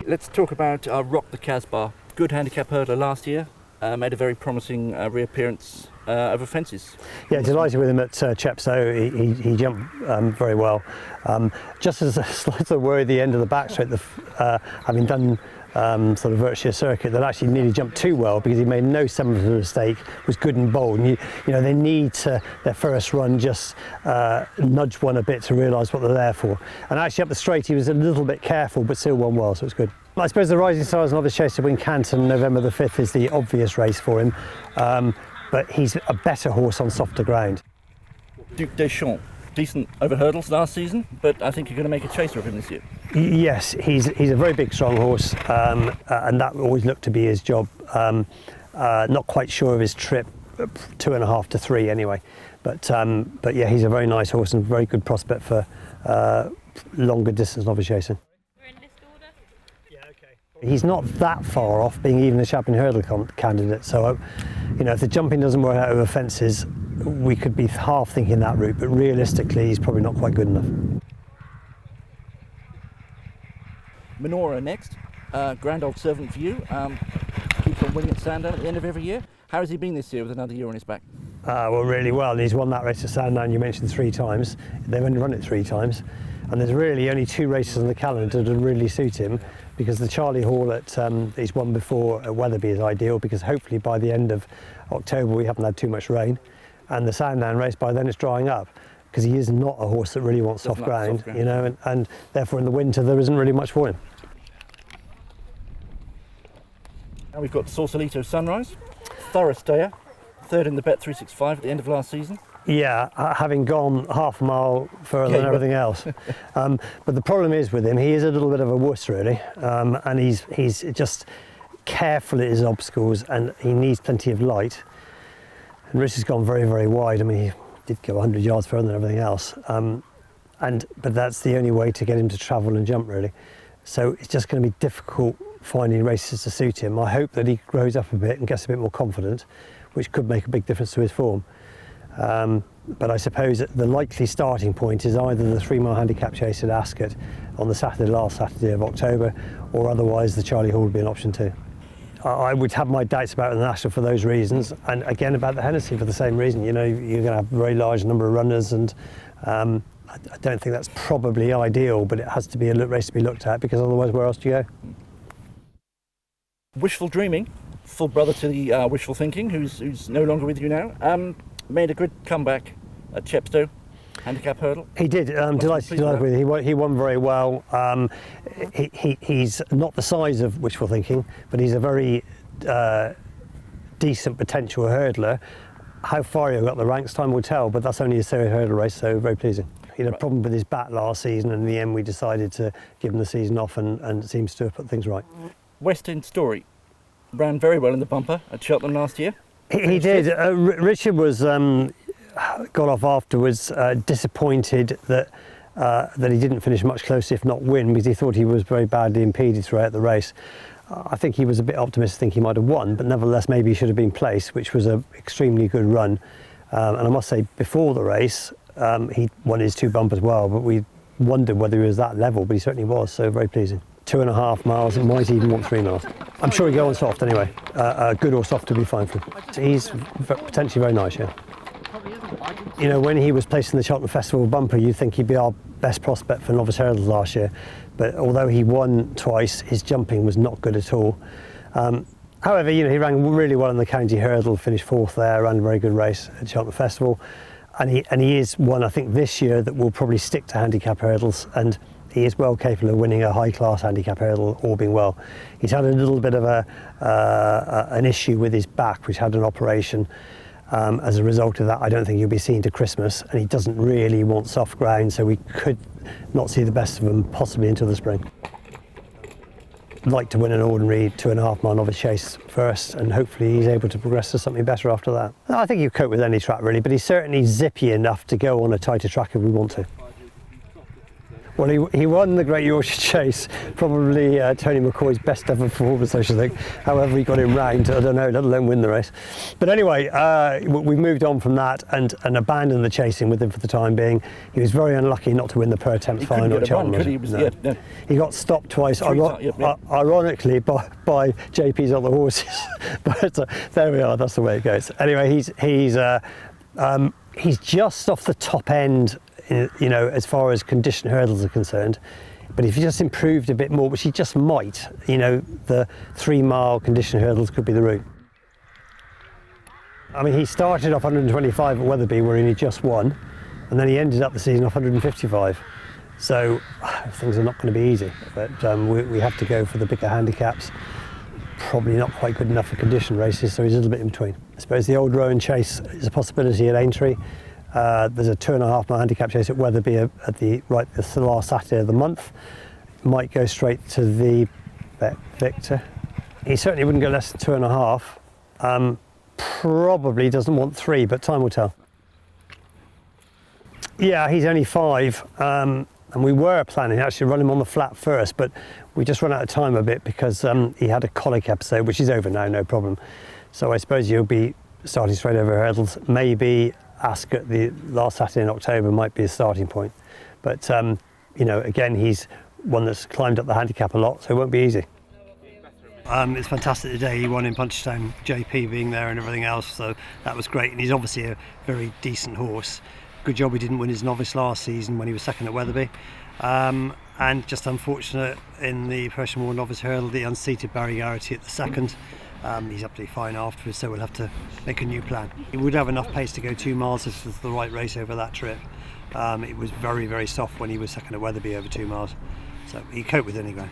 let's talk about Rock the Casbah. Good handicap hurdler last year, made a very promising reappearance over fences. Yeah, delighted with him at Chepstow. He jumped very well. Just as a slight worry at the end of the backstraight, having done sort of virtually a circuit, that actually nearly jumped too well because he made no semblance of a mistake, was good and bold. And you know, they need to, their first run, just nudge one a bit to realise what they're there for. And actually up the straight he was a little bit careful but still won well, so it's good. I suppose the Rising Stars Novice Chase to win Canton November the 5th is the obvious race for him, but he's a better horse on softer ground. Duc des Champs, decent over hurdles last season, but I think you're going to make a chaser of him this year. Yes, he's a very big, strong horse, and that always looked to be his job. Not quite sure of his trip, 2.5 to 3 anyway. But yeah, he's a very nice horse and a very good prospect for longer distance novice chasing. He's not that far off being even a champion hurdle candidate. So, you know, if the jumping doesn't work out over fences, we could be half thinking that route, but realistically, he's probably not quite good enough. Menorah next, grand old servant for you. Keeps on winning at Sandown at the end of every year. How has he been this year with another year on his back? Well, really well. And he's won that race at Sandown, you mentioned 3 times. They've only run it 3 times. And there's really only 2 races on the calendar that really suit him, because the Charlie Hall he's won before at Wetherby is ideal, because hopefully by the end of October we haven't had too much rain. And the Sandown race, by then it's drying up, because he is not a horse that really wants soft ground, you know, and therefore in the winter there isn't really much for him. Now we've got Sausalito Sunrise, thorough stayer, 3rd in the Bet 365 at the end of last season. Yeah, having gone half a mile further than everything else. But the problem is with him, he is a little bit of a wuss really, and he's just careful at his obstacles, and he needs plenty of light. And Rich has gone very, very wide. I mean, he did go 100 yards further than everything else, but that's the only way to get him to travel and jump really. So it's just going to be difficult finding races to suit him. I hope that he grows up a bit and gets a bit more confident, which could make a big difference to his form. But I suppose the likely starting point is either the 3-mile handicap chase at Ascot on the last Saturday of October, or otherwise the Charlie Hall would be an option too. I would have my doubts about the National for those reasons, and again about the Hennessy for the same reason. You know, you're going to have a very large number of runners, and I don't think that's probably ideal, but it has to be a race to be looked at, because otherwise where else do you go? Wishful Dreaming, full brother to the Wishful Thinking, who's no longer with you now, made a good comeback at Chepstow handicap hurdle. He did. Delighted with it. He won very well. He's not the size of Wishful Thinking, but he's a very decent potential hurdler. How far he got the ranks, time will tell, but that's only a 3rd hurdle race, so very pleasing. He had a problem with his back last season, and in the end we decided to give him the season off, and it seems to have put things right. West End Story ran very well in the bumper at Cheltenham last year. He did. Richard was got off afterwards, disappointed that he didn't finish much closer, if not win, because he thought he was very badly impeded throughout the race. I think he was a bit optimistic, think he might have won, but nevertheless maybe he should have been placed, which was an extremely good run. And I must say, before the race, he won his 2 bumpers well, but we wondered whether he was that level, but he certainly was, so very pleasing. 2.5 miles, it might even want 3 miles. I'm sure he'll go on soft anyway. Good or soft to be fine for him. He's potentially very nice, yeah. You know, when he was placed in the Cheltenham Festival bumper, you'd think he'd be our best prospect for novice hurdles last year. But although he won twice, his jumping was not good at all. However, you know, he ran really well in the county hurdle, finished 4th there, ran a very good race at Cheltenham Festival. And he is one, I think, this year that will probably stick to handicap hurdles, and he is well capable of winning a high-class handicap hurdle, all being well. He's had a little bit of an issue with his back, which had an operation. As a result of that, I don't think he'll be seen to Christmas, and he doesn't really want soft ground, so we could not see the best of him possibly until the spring. I'd like to win an ordinary 2.5 mile novice chase first, and hopefully he's able to progress to something better after that. I think he'll cope with any track really, but he's certainly zippy enough to go on a tighter track if we want to. Well, he won the Great Yorkshire Chase, probably Tony McCoy's best ever performance, I should think. However he got him round, I don't know, let alone win the race. But anyway, we've moved on from that and abandoned the chasing with him for the time being. He was very unlucky not to win the per attempt final at Cheltenham. He got stopped twice, ironically, by JP's other horses. But there we are, that's the way it goes. Anyway, he's just off the top end, you know, as far as condition hurdles are concerned. But if he just improved a bit more, which he just might, you know, the 3 mile condition hurdles could be the route. I mean, he started off 125 at Wetherby, where he just won, and then he ended up the season off 155. So things are not going to be easy, but we have to go for the bigger handicaps. Probably not quite good enough for condition races, so he's a little bit in between. I suppose the Old Rowan Chase is a possibility at Aintree. There's a 2.5 mile handicap chase at Wetherby at the last Saturday of the month. Might go straight to the Bet Victor. He certainly wouldn't go less than 2.5. Probably doesn't want 3, but time will tell. Yeah, he's only 5. And we were planning actually to run him on the flat first, but we just ran out of time a bit because he had a colic episode, which is over now, no problem. So I suppose you'll be starting straight over hurdles. Maybe Ascot, the last Saturday in October, might be a starting point. But, you know, again, he's one that's climbed up the handicap a lot, so it won't be easy. It's fantastic today. He won in Punchestown, JP being there and everything else, so that was great. And he's obviously a very decent horse. Good job he didn't win his novice last season when he was second at Wetherby. And just unfortunate in the Professional War novice hurdle, the unseated Barry Garrity at the second. He's absolutely fine afterwards, so we'll have to make a new plan. He would have enough pace to go 2 miles if it's the right race over that trip. It was very, very soft when he was second at Wetherby over 2 miles, so he coped with it anyway.